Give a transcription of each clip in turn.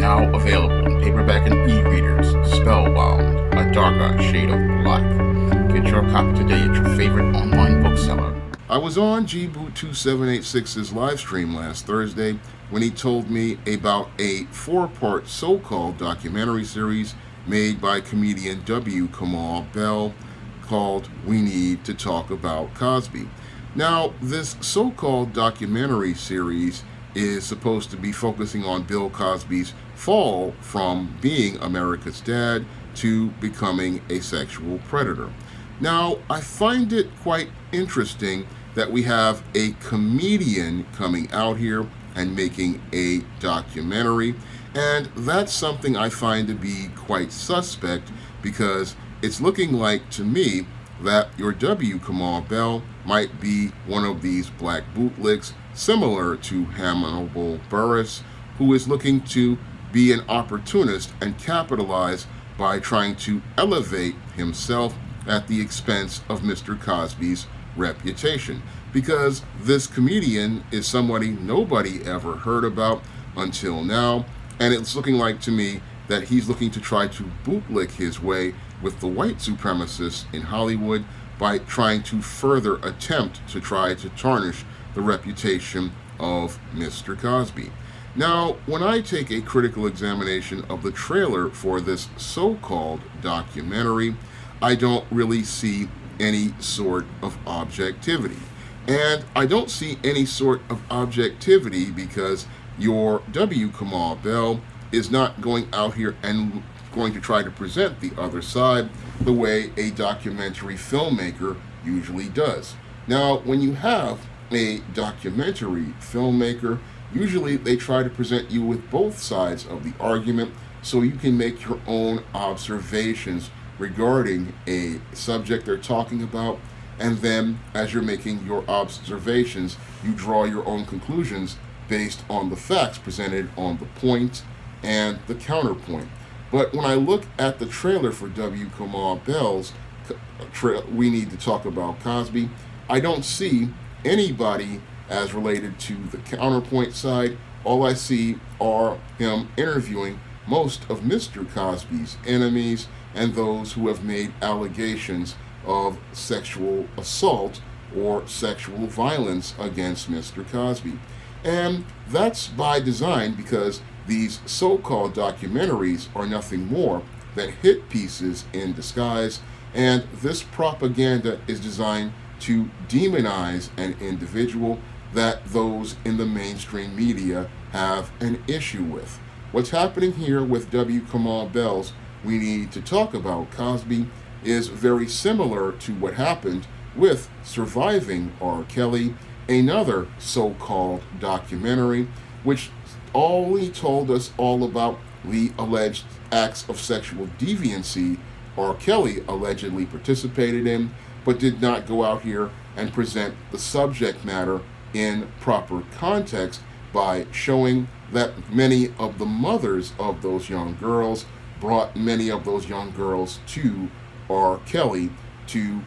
Now available in paperback and e-readers. Spellbound, a darker shade of black. Get your copy today at your favorite online bookseller. I was on GBoot2786's live stream last Thursday when he told me about a 4-part so-called documentary series made by comedian W. Kamau Bell called We Need to Talk About Cosby. Now, this so-called documentary series is supposed to be focusing on Bill Cosby's fall from being America's dad to becoming a sexual predator. Now, I find it quite interesting that we have a comedian coming out here and making a documentary, and that's something I find to be quite suspect, because it's looking like to me that your W. Kamau Bell might be one of these black bootlicks similar to Hannibal Buress, who is looking to be an opportunist and capitalize by trying to elevate himself at the expense of Mr. Cosby's reputation, because this comedian is somebody nobody ever heard about until now, and it's looking like to me that he's looking to try to bootlick his way with the white supremacists in Hollywood by trying to further attempt to try to tarnish the reputation of Mr. Cosby. Now, when I take a critical examination of the trailer for this so-called documentary, I don't really see any sort of objectivity. And I don't see any sort of objectivity because your W. Kamau Bell is not going out here and going to try to present the other side the way a documentary filmmaker usually does. Now, when you have a documentary filmmaker, usually they try to present you with both sides of the argument so you can make your own observations regarding a subject they're talking about, and then as you're making your observations, you draw your own conclusions based on the facts presented on the point and the counterpoint. But when I look at the trailer for W. Kamau Bell's We Need to Talk About Cosby, I don't see anybody as related to the counterpoint side. All I see are him interviewing most of Mr. Cosby's enemies and those who have made allegations of sexual assault or sexual violence against Mr. Cosby. And that's by design, because these so-called documentaries are nothing more than hit pieces in disguise, and this propaganda is designed to demonize an individual that those in the mainstream media have an issue with. What's happening here with W. Kamau Bell's We Need to Talk About Cosby is very similar to what happened with Surviving R. Kelly, another so-called documentary, which only told us all about the alleged acts of sexual deviancy R. Kelly allegedly participated in, but did not go out here and present the subject matter in proper context by showing that many of the mothers of those young girls brought many of those young girls to R. Kelly to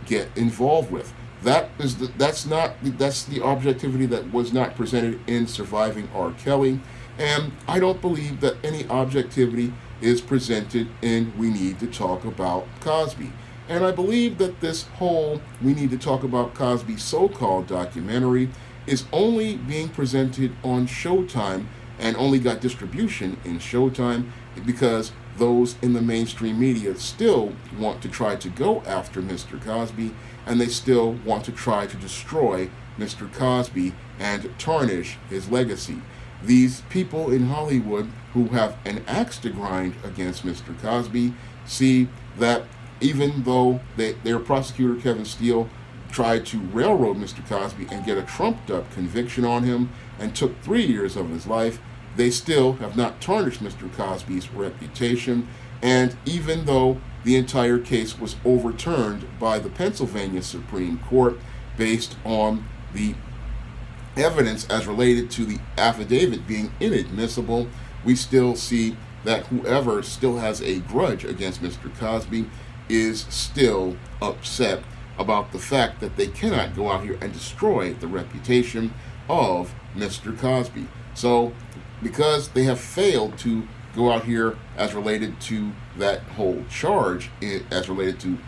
get involved with. That's the objectivity that was not presented in Surviving R. Kelly, and I don't believe that any objectivity is presented in We Need to Talk About Cosby. And I believe that this whole We Need to Talk About Cosby so-called documentary is only being presented on Showtime, and only got distribution in Showtime because those in the mainstream media still want to try to go after Mr. Cosby, and they still want to try to destroy Mr. Cosby and tarnish his legacy. These people in Hollywood who have an axe to grind against Mr. Cosby see that even though their prosecutor, Kevin Steele, tried to railroad Mr. Cosby and get a trumped-up conviction on him and took 3 years of his life, they still have not tarnished Mr. Cosby's reputation. And even though the entire case was overturned by the Pennsylvania Supreme Court based on the evidence as related to the affidavit being inadmissible, we still see that whoever still has a grudge against Mr. Cosby is still upset about the fact that they cannot go out here and destroy the reputation of Mr. Cosby. So because they have failed to go out here as related to that whole charge, as related to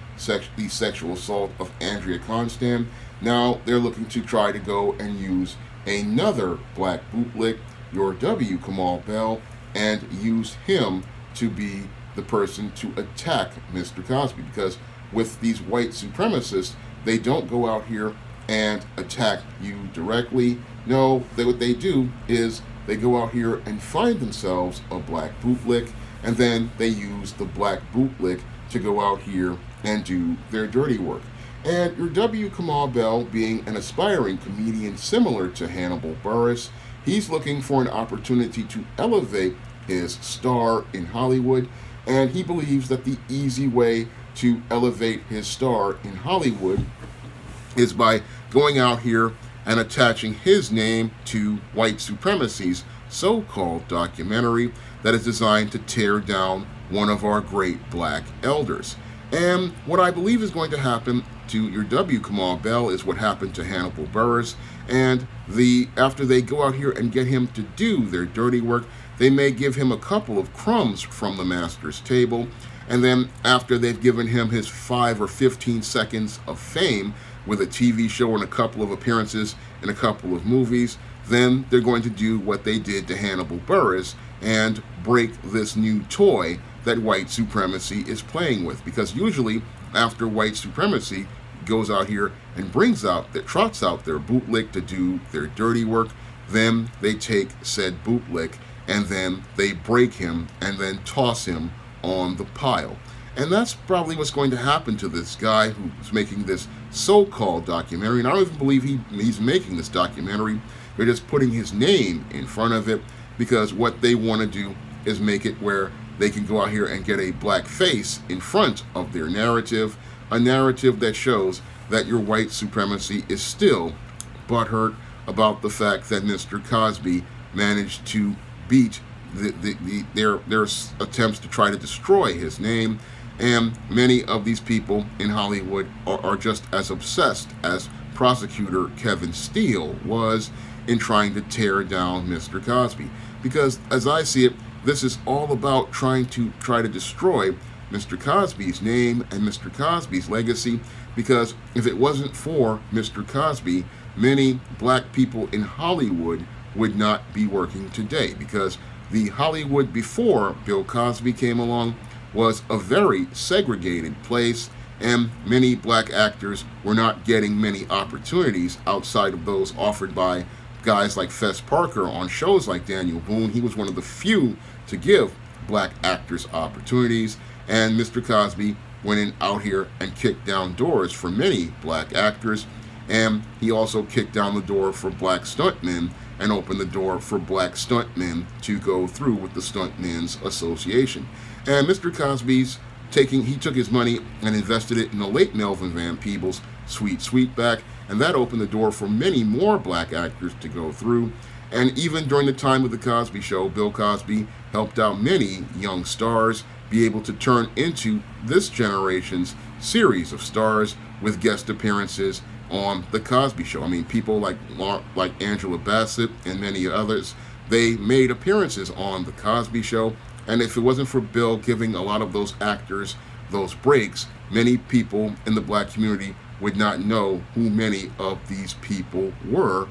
the sexual assault of Andrea Constand, now they're looking to try to go and use another black bootlick, your W. Kamau Bell, and use him to be the person to attack Mr. Cosby. Because with these white supremacists, they don't go out here and attack you directly. No, what they do is they go out here and find themselves a black bootlick, and then they use the black bootlick to go out here and do their dirty work. And your W. Kamau Bell, being an aspiring comedian similar to Hannibal Buress, he's looking for an opportunity to elevate his star in Hollywood, and he believes that the easy way to elevate his star in Hollywood is by going out here and attaching his name to white supremacy's so-called documentary that is designed to tear down one of our great black elders. And what I believe is going to happen to your W. Kamau Bell is what happened to Hannibal Buress, and after they go out here and get him to do their dirty work, they may give him a couple of crumbs from the master's table, and then after they've given him his 5 or 15 seconds of fame with a TV show and a couple of appearances in a couple of movies, then they're going to do what they did to Hannibal Buress and break this new toy that white supremacy is playing with. Because usually after white supremacy goes out here and trots out their bootlick to do their dirty work, then they take said bootlick and then they break him and then toss him on the pile. And that's probably what's going to happen to this guy who's making this so-called documentary. And I don't even believe he's making this documentary. They're just putting his name in front of it, because what they want to do is make it where they can go out here and get a black face in front of their narrative, a narrative that shows that your white supremacy is still butthurt about the fact that Mr. Cosby managed to beat their attempts to try to destroy his name. And many of these people in Hollywood are just as obsessed as prosecutor Kevin Steele was in trying to tear down Mr. Cosby. Because as I see it, this is all about trying to destroy Mr. Cosby's name and Mr. Cosby's legacy. Because if it wasn't for Mr. Cosby, many black people in Hollywood would not be working today. Because the Hollywood before Bill Cosby came along was a very segregated place, and many black actors were not getting many opportunities outside of those offered by guys like Fess Parker on shows like Daniel Boone. He was one of the few to give black actors opportunities, and Mr. Cosby went out here and kicked down doors for many black actors, and he also kicked down the door for black stuntmen and opened the door for black stuntmen to go through with the Stuntmen's Association. And Mr. Cosby's he took his money and invested it in the late Melvin Van Peebles' Sweet Sweetback, and that opened the door for many more black actors to go through. And even during the time of the Cosby Show, Bill Cosby helped out many young stars be able to turn into this generation's series of stars with guest appearances on the Cosby Show. I mean, people like Angela Bassett and many others, they made appearances on the Cosby Show. And if it wasn't for Bill giving a lot of those actors those breaks, many people in the black community would not know who many of these people were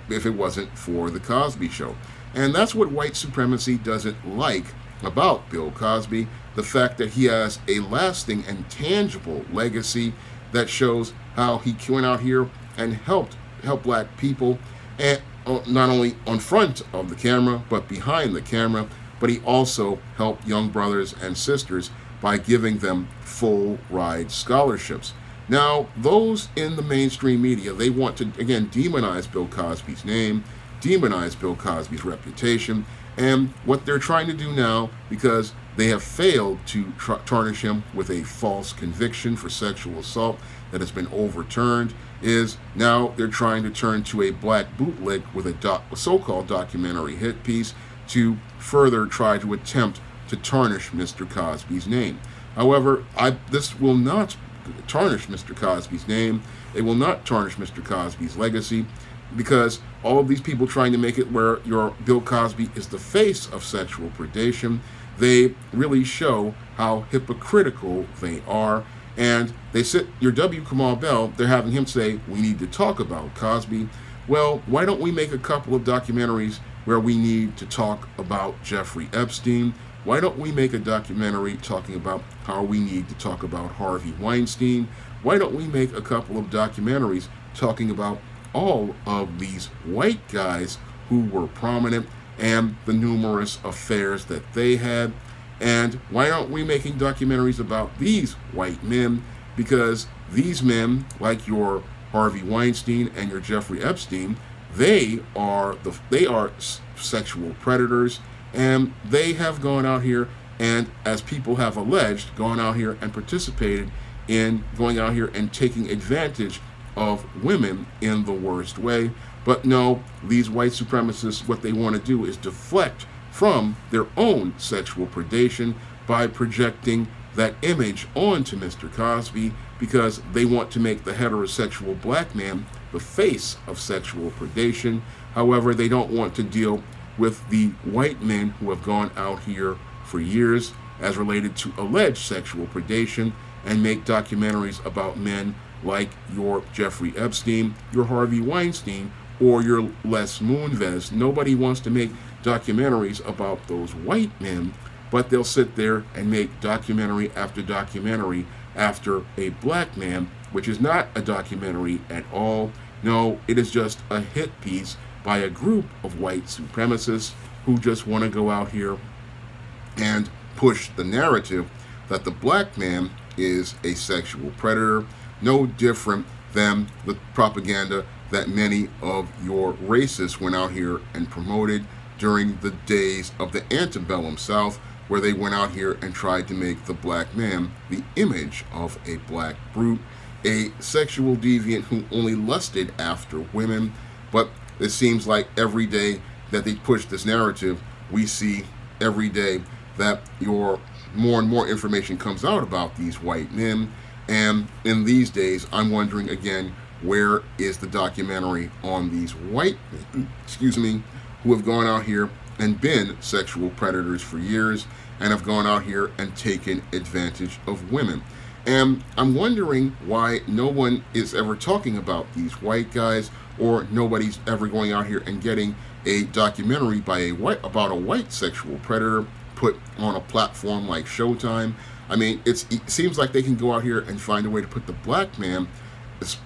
if it wasn't for the Cosby Show. And that's what white supremacy doesn't like about Bill Cosby, the fact that he has a lasting and tangible legacy that shows how he went out here and helped black people, and not only on front of the camera, but behind the camera. But he also helped young brothers and sisters by giving them full ride scholarships. Now, those in the mainstream media, they want to, again, demonize Bill Cosby's name, demonize Bill Cosby's reputation, and what they're trying to do now, because they have failed to tarnish him with a false conviction for sexual assault that has been overturned, is now they're trying to turn to a black bootlick with a so-called documentary hit piece to further try to attempt to tarnish Mr. Cosby's name. However, this will not tarnish Mr. Cosby's name. It will not tarnish Mr. Cosby's legacy, because all of these people trying to make it where your Bill Cosby is the face of sexual predation, they really show how hypocritical they are. And they sit, your W. Kamau Bell, they're having him say, we need to talk about Cosby. Well, why don't we make a couple of documentaries where we need to talk about Jeffrey Epstein? Why don't we make a documentary talking about how we need to talk about Harvey Weinstein? Why don't we make a couple of documentaries talking about all of these white guys who were prominent and the numerous affairs that they had? And why aren't we making documentaries about these white men? Because these men, like your Harvey Weinstein and your Jeffrey Epstein, they are sexual predators, and they have gone out here and, as people have alleged, gone out here and participated in going out here and taking advantage of women in the worst way. But no, these white supremacists, what they want to do is deflect from their own sexual predation by projecting that image onto Mr. Cosby, because they want to make the heterosexual black man the face of sexual predation. However, they don't want to deal with the white men who have gone out here for years as related to alleged sexual predation and make documentaries about men like your Jeffrey Epstein, your Harvey Weinstein, or your Les Moonves. Nobody wants to make documentaries about those white men, but they'll sit there and make documentary after a black man, which is not a documentary at all. No, it is just a hit piece by a group of white supremacists who just want to go out here and push the narrative that the black man is a sexual predator, no different than the propaganda that many of your racists went out here and promoted during the days of the antebellum South, where they went out here and tried to make the black man the image of a black brute, a sexual deviant who only lusted after women. But it seems like every day that they push this narrative, we see every day that more and more information comes out about these white men. And in these days, I'm wondering again, where is the documentary on these white men, who have gone out here and been sexual predators for years and have gone out here and taken advantage of women? And I'm wondering why no one is ever talking about these white guys, or nobody's ever going out here and getting a documentary about a white sexual predator put on a platform like Showtime. I mean, it seems like they can go out here and find a way to put the black man, these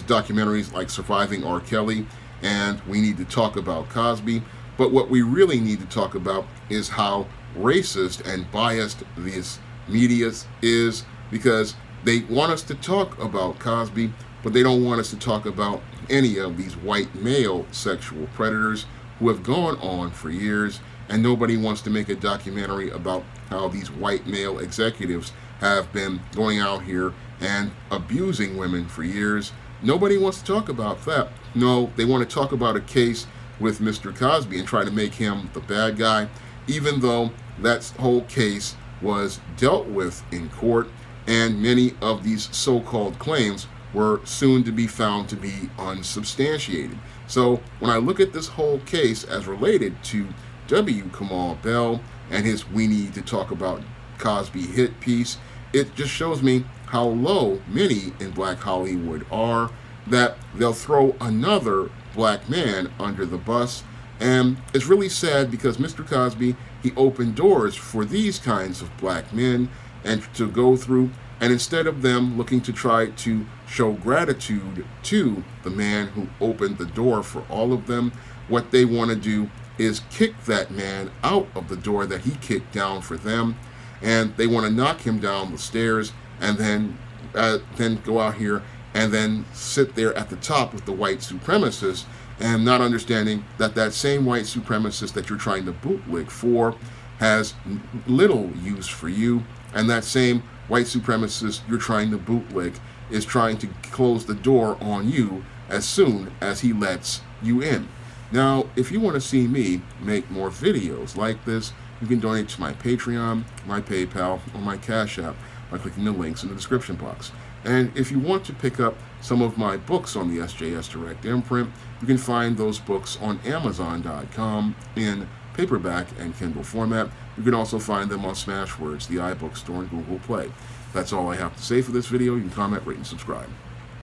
documentaries like Surviving R. Kelly, and we need to talk about Cosby. But what we really need to talk about is how racist and biased this media is, because they want us to talk about Cosby, but they don't want us to talk about any of these white male sexual predators who have gone on for years. And nobody wants to make a documentary about how these white male executives have been going out here and abusing women for years. Nobody wants to talk about that. No, they want to talk about a case with Mr. Cosby and try to make him the bad guy, even though that whole case was dealt with in court, and many of these so-called claims were soon to be found to be unsubstantiated. So when I look at this whole case as related to W. Kamau Bell and his "We Need to Talk About Cosby" hit piece, it just shows me how low many in black Hollywood are, that they'll throw another black man under the bus. And it's really sad, because Mr. Cosby, he opened doors for these kinds of black men and to go through, and instead of them looking to try to show gratitude to the man who opened the door for all of them, what they want to do is kick that man out of the door that he kicked down for them, and they want to knock him down the stairs, and then go out here and then sit there at the top with the white supremacists, and not understanding that that same white supremacist that you're trying to bootlick for has little use for you, and that same white supremacist you're trying to bootlick is trying to close the door on you as soon as he lets you in. Now, if you want to see me make more videos like this, you can donate to my Patreon, my PayPal, or my Cash App by clicking the links in the description box. And if you want to pick up some of my books on the SJS Direct imprint, you can find those books on Amazon.com in paperback and Kindle format. You can also find them on Smashwords, the iBook Store, and Google Play. That's all I have to say for this video. You can comment, rate, and subscribe.